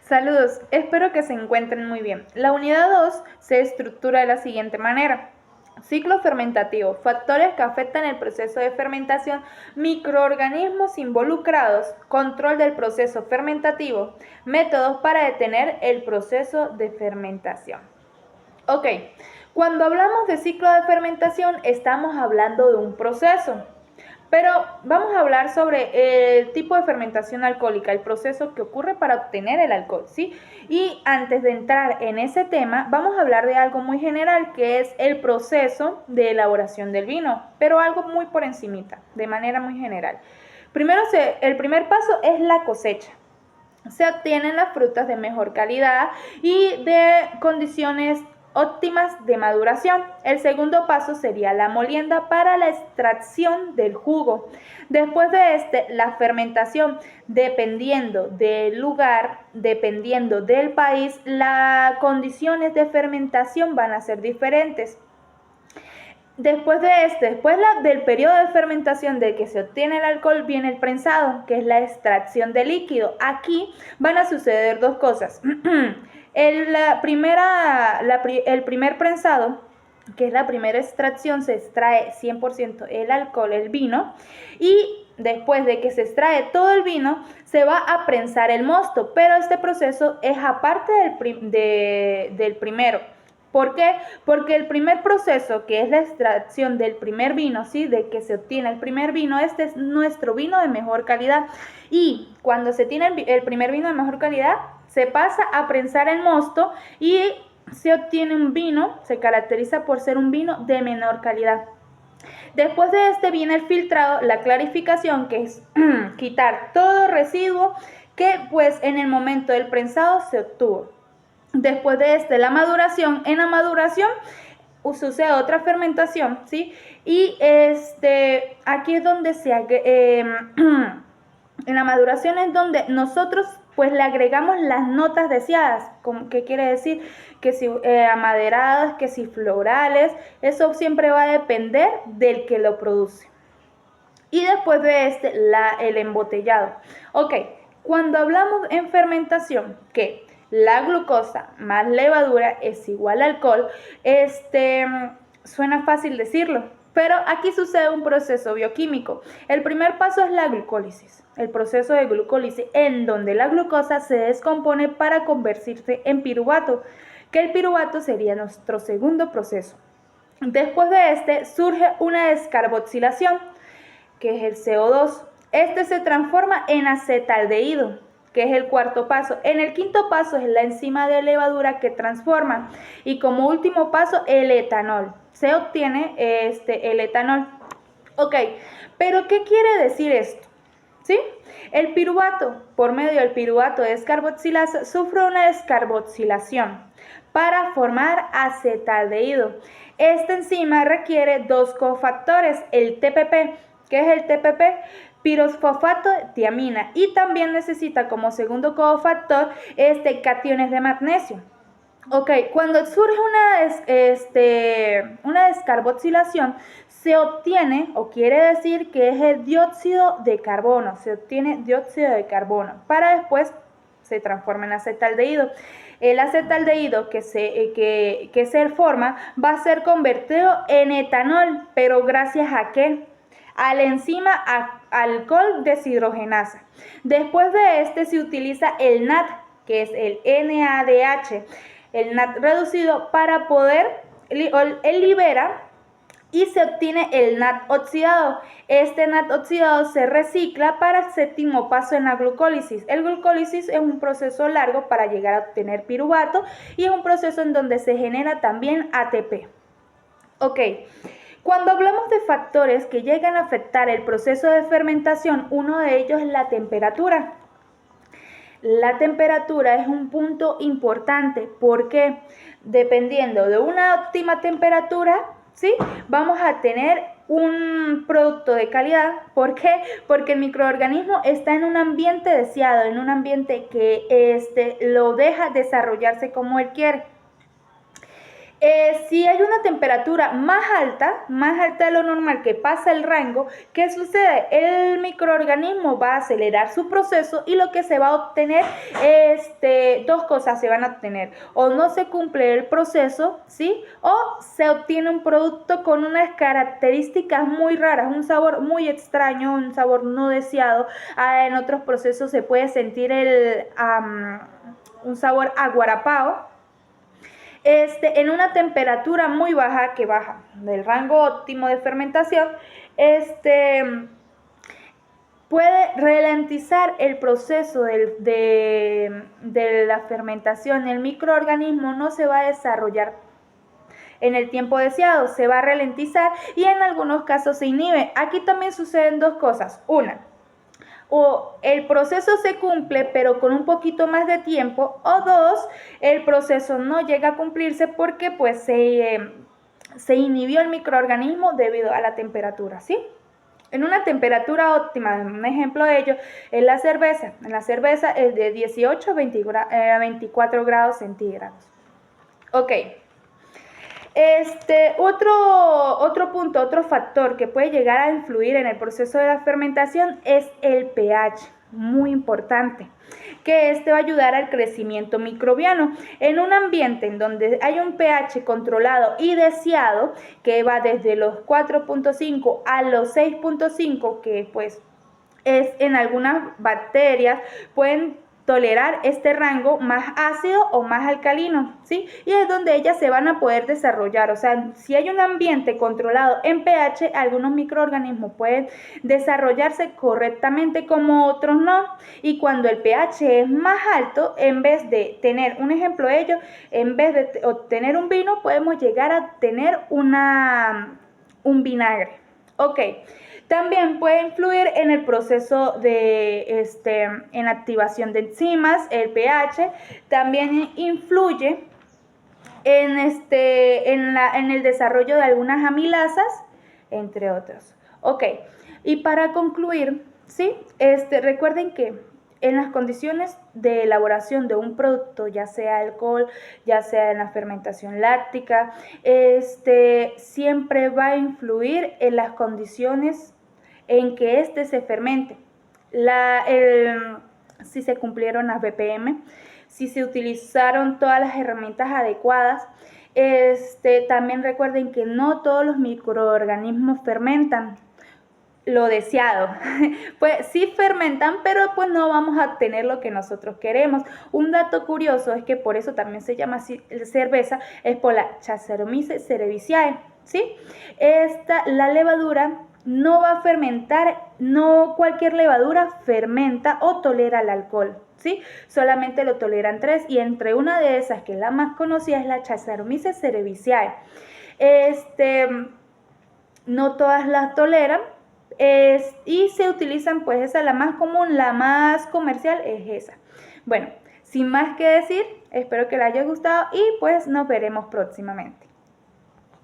Saludos, espero que se encuentren muy bien. La unidad 2 se estructura de la siguiente manera. Ciclo fermentativo, factores que afectan el proceso de fermentación, microorganismos involucrados, control del proceso fermentativo, métodos para detener el proceso de fermentación. Ok, cuando hablamos de ciclo de fermentación estamos hablando de un proceso. Pero vamos a hablar sobre el tipo de fermentación alcohólica, el proceso que ocurre para obtener el alcohol, ¿sí? Y antes de entrar en ese tema, vamos a hablar de algo muy general, que es el proceso de elaboración del vino, pero algo muy por encimita, de manera muy general. Primero, el primer paso es la cosecha. Se obtienen las frutas de mejor calidad y de condiciones óptimas de maduración. El segundo paso sería la molienda para la extracción del jugo. Después de la fermentación, dependiendo del lugar, dependiendo del país, las condiciones de fermentación van a ser diferentes. Después del periodo de fermentación de que se obtiene el alcohol, viene el prensado, que es la extracción de líquido. Aquí van a suceder dos cosas. El primer prensado, que es la primera extracción, se extrae 100% el alcohol, el vino, y después de que se extrae todo el vino, se va a prensar el mosto, pero este proceso es aparte del primero. ¿Por qué? Porque el primer proceso, que es la extracción del primer vino, ¿sí? De que se obtiene el primer vino, este es nuestro vino de mejor calidad. Y cuando se tiene el primer vino de mejor calidad, se pasa a prensar el mosto y se obtiene un vino, se caracteriza por ser un vino de menor calidad. Después de este viene el filtrado, la clarificación, que es quitar todo residuo que pues en el momento del prensado se obtuvo. Después de la maduración, en la maduración sucede otra fermentación, ¿sí? Y aquí es donde en la maduración es donde nosotros pues le agregamos las notas deseadas, ¿qué quiere decir? Que si amaderadas, que si florales, eso siempre va a depender del que lo produce. Y después de el embotellado. Ok, cuando hablamos en fermentación, que la glucosa más levadura es igual a alcohol, suena fácil decirlo, pero aquí sucede un proceso bioquímico. El primer paso es la glucólisis, el proceso de glucólisis, en donde la glucosa se descompone para convertirse en piruvato, que el piruvato sería nuestro segundo proceso. Después de surge una descarboxilación, que es el CO2. Se transforma en acetaldehído, que es el cuarto paso. En el quinto paso es la enzima de levadura que transforma. Y como último paso, el etanol. Se obtiene el etanol. Ok, pero ¿qué quiere decir esto? ¿Sí? El piruvato, por medio del piruvato de descarboxilasa, sufre una descarboxilación para formar acetaldehído. Esta enzima requiere dos cofactores, el TPP, que es el TPP, pirosfosfato tiamina, y también necesita como segundo cofactor cationes de magnesio. Ok, cuando surge una descarboxilación, se obtiene, o quiere decir que es el dióxido de carbono, se obtiene dióxido de carbono, para después se transforma en acetaldehído. El acetaldehído que se forma va a ser convertido en etanol, pero ¿gracias a qué? A la enzima alcohol deshidrogenasa. Después de se utiliza el NAD, que es el NADH, el NAD reducido, para poder, él libera y se obtiene el NAD oxidado. Este NAD oxidado se recicla para el séptimo paso en la glucólisis. El glucólisis es un proceso largo para llegar a obtener piruvato y es un proceso en donde se genera también ATP. Ok. Cuando hablamos de factores que llegan a afectar el proceso de fermentación, uno de ellos es la temperatura. La temperatura es un punto importante porque dependiendo de una óptima temperatura, ¿sí? Vamos a tener un producto de calidad. ¿Por qué? Porque el microorganismo está en un ambiente deseado, en un ambiente que lo deja desarrollarse como él quiere. Si hay una temperatura más alta de lo normal que pasa el rango, ¿qué sucede? El microorganismo va a acelerar su proceso y lo que se va a obtener, dos cosas se van a obtener. O no se cumple el proceso, ¿sí? O se obtiene un producto con unas características muy raras, un sabor muy extraño, un sabor no deseado. En otros procesos se puede sentir un sabor aguarapao. En una temperatura muy baja, que baja del rango óptimo de fermentación, puede ralentizar el proceso de la fermentación. El microorganismo no se va a desarrollar en el tiempo deseado, se va a ralentizar y en algunos casos se inhibe. Aquí también suceden dos cosas. Una, o el proceso se cumple pero con un poquito más de tiempo, o dos, el proceso no llega a cumplirse porque pues se inhibió el microorganismo debido a la temperatura, ¿sí? En una temperatura óptima, un ejemplo de ello es la cerveza. En la cerveza es de 18 a 24 grados centígrados. Ok. Otro punto, otro factor que puede llegar a influir en el proceso de la fermentación es el pH, muy importante, que va a ayudar al crecimiento microbiano. En un ambiente en donde hay un pH controlado y deseado, que va desde los 4.5 a los 6.5, que pues es en algunas bacterias, pueden tolerar este rango más ácido o más alcalino, ¿sí? Y es donde ellas se van a poder desarrollar. O sea, si hay un ambiente controlado en pH, algunos microorganismos pueden desarrollarse correctamente como otros no. Y cuando el pH es más alto, en vez de tener, un ejemplo de ello, en vez de obtener un vino, podemos llegar a tener un vinagre. Ok. También puede influir en el proceso en la activación de enzimas, el pH. También influye en el desarrollo de algunas amilasas, entre otros. Ok, y para concluir, ¿sí? Recuerden que en las condiciones de elaboración de un producto, ya sea alcohol, ya sea en la fermentación láctica, siempre va a influir en las condiciones en que se fermente. Si se cumplieron las BPM, si se utilizaron todas las herramientas adecuadas. También recuerden que no todos los microorganismos fermentan lo deseado. Pues sí fermentan, pero pues no vamos a obtener lo que nosotros queremos. Un dato curioso es que por eso también se llama cerveza, es por la Saccharomyces cerevisiae, ¿sí? La levadura no va a fermentar, no cualquier levadura fermenta o tolera el alcohol, ¿sí? Solamente lo toleran 3, y entre una de esas, que es la más conocida, es la Saccharomyces cerevisiae. No todas las toleran, y se utilizan, pues esa es la más común, la más comercial es esa. Bueno, sin más que decir, espero que les haya gustado y pues nos veremos próximamente.